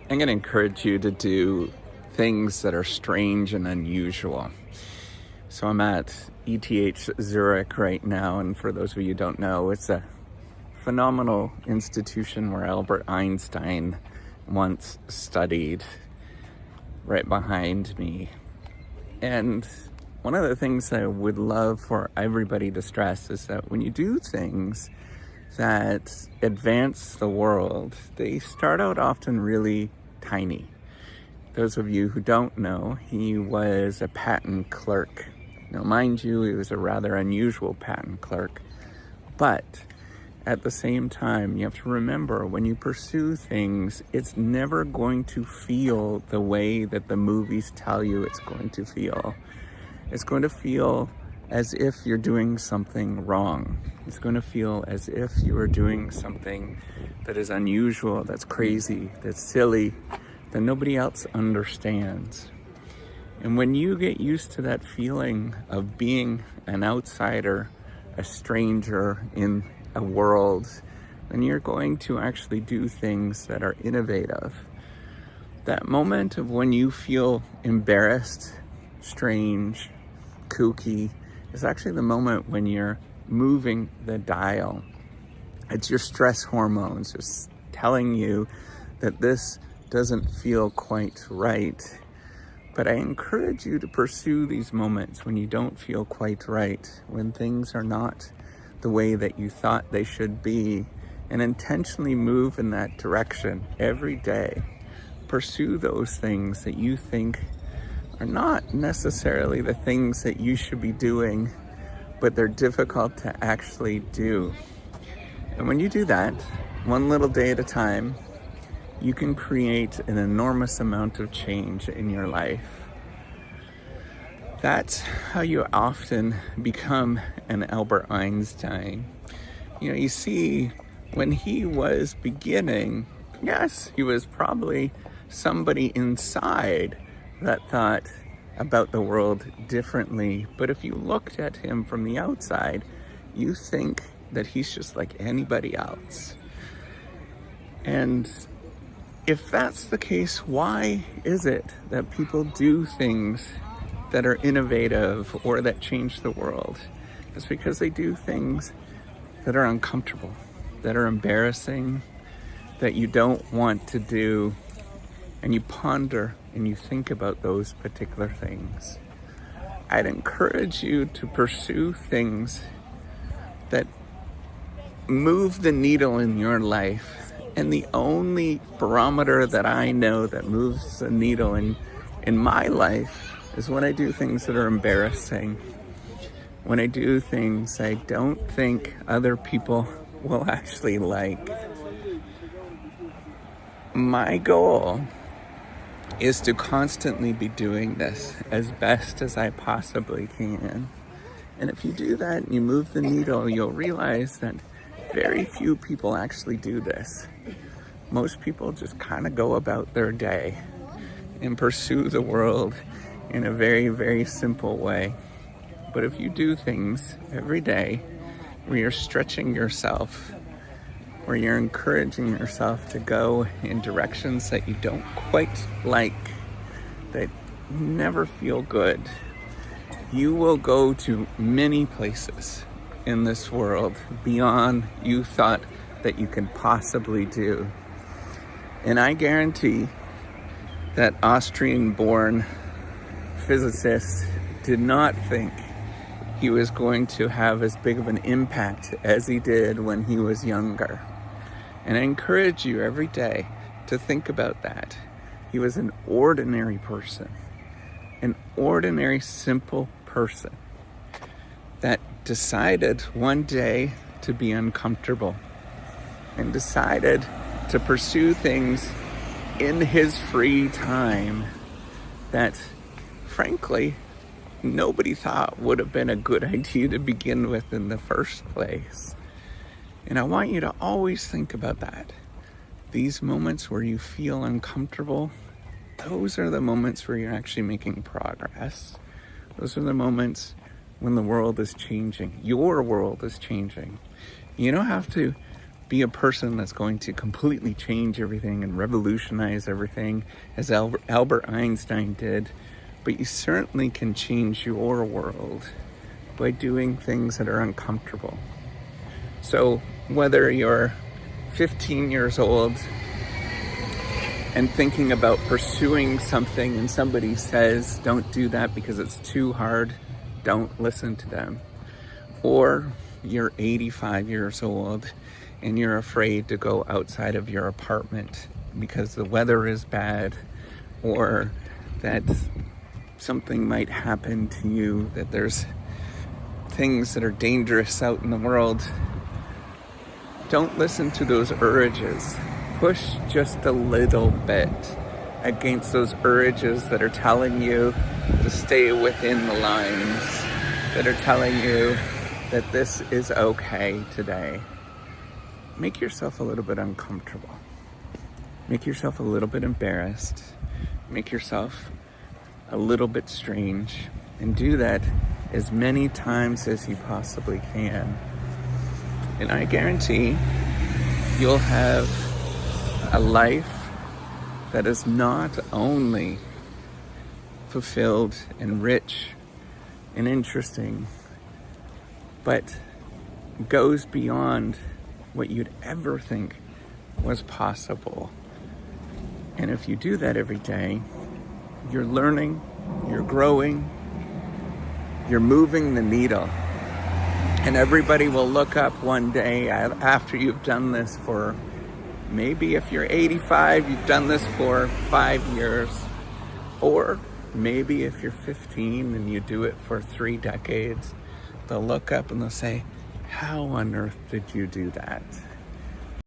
I'm going to encourage you to do things that are strange and unusual. So I'm at ETH Zurich right now, and for those of you who don't know, it's a phenomenal institution where Albert Einstein once studied, right behind me. And one of the things I would love for everybody to stress is that when you do things that advance the world, they start out often really tiny. Those of you who don't know, he was a patent clerk. Now, mind you, he was a rather unusual patent clerk, but at the same time, you have to remember, when you pursue things, it's never going to feel the way that the movies tell you it's going to feel. It's going to feel as if you're doing something wrong. It's going to feel as if you are doing something that is unusual, that's crazy, that's silly, that nobody else understands. And when you get used to that feeling of being an outsider, a stranger in a world, then you're going to actually do things that are innovative. That moment of when you feel embarrassed, strange, kooky, is actually the moment when you're moving the dial. It's your stress hormones just telling you that this doesn't feel quite right. But I encourage you to pursue these moments when you don't feel quite right, when things are not the way that you thought they should be, and intentionally move in that direction every day. Pursue those things that you think are not necessarily the things that you should be doing, but they're difficult to actually do. And when you do that, one little day at a time, you can create an enormous amount of change in your life. That's how you often become an Albert Einstein. You see, when he was beginning, yes, he was probably somebody inside that thought about the world differently. But if you looked at him from the outside, you think that he's just like anybody else. And if that's the case, why is it that people do things that are innovative or that change the world? It's because they do things that are uncomfortable, that are embarrassing, that you don't want to do, and you ponder and you think about those particular things. I'd encourage you to pursue things that move the needle in your life. And the only barometer that I know that moves the needle in my life is when I do things that are embarrassing. When I do things I don't think other people will actually like. My goal is to constantly be doing this as best as I possibly can. And if you do that and you move the needle, you'll realize that very few people actually do this. Most people just kind of go about their day and pursue the world in a very, very simple way. But if you do things every day where you're stretching yourself, where you're encouraging yourself to go in directions that you don't quite like, that never feel good, you will go to many places in this world beyond you thought that you can possibly do. And I guarantee that Austrian-born physicist did not think he was going to have as big of an impact as he did when he was younger. And I encourage you every day to think about that. He was an ordinary person, an ordinary, simple person that decided one day to be uncomfortable and decided to pursue things in his free time that, frankly, nobody thought would have been a good idea to begin with in the first place. And I want you to always think about that. These moments where you feel uncomfortable, those are the moments where you're actually making progress. Those are the moments when the world is changing. Your world is changing. You don't have to be a person that's going to completely change everything and revolutionize everything as Albert Einstein did, but you certainly can change your world by doing things that are uncomfortable. So whether you're 15 years old and thinking about pursuing something and somebody says, don't do that because it's too hard, don't listen to them. Or you're 85 years old and you're afraid to go outside of your apartment because the weather is bad, or that something might happen to you, that there's things that are dangerous out in the world. Don't listen to those urges. Push just a little bit against those urges that are telling you to stay within the lines, that are telling you that this is okay today. Make yourself a little bit uncomfortable. Make yourself a little bit embarrassed. Make yourself a little bit strange. And do that as many times as you possibly can. And I guarantee you'll have a life that is not only fulfilled and rich and interesting, but goes beyond what you'd ever think was possible. And if you do that every day, you're learning, you're growing, you're moving the needle. And everybody will look up one day after you've done this for, maybe if you're 85, you've done this for 5 years. Or maybe if you're 15 and you do it for 3 decades, they'll look up and they'll say, how on earth did you do that?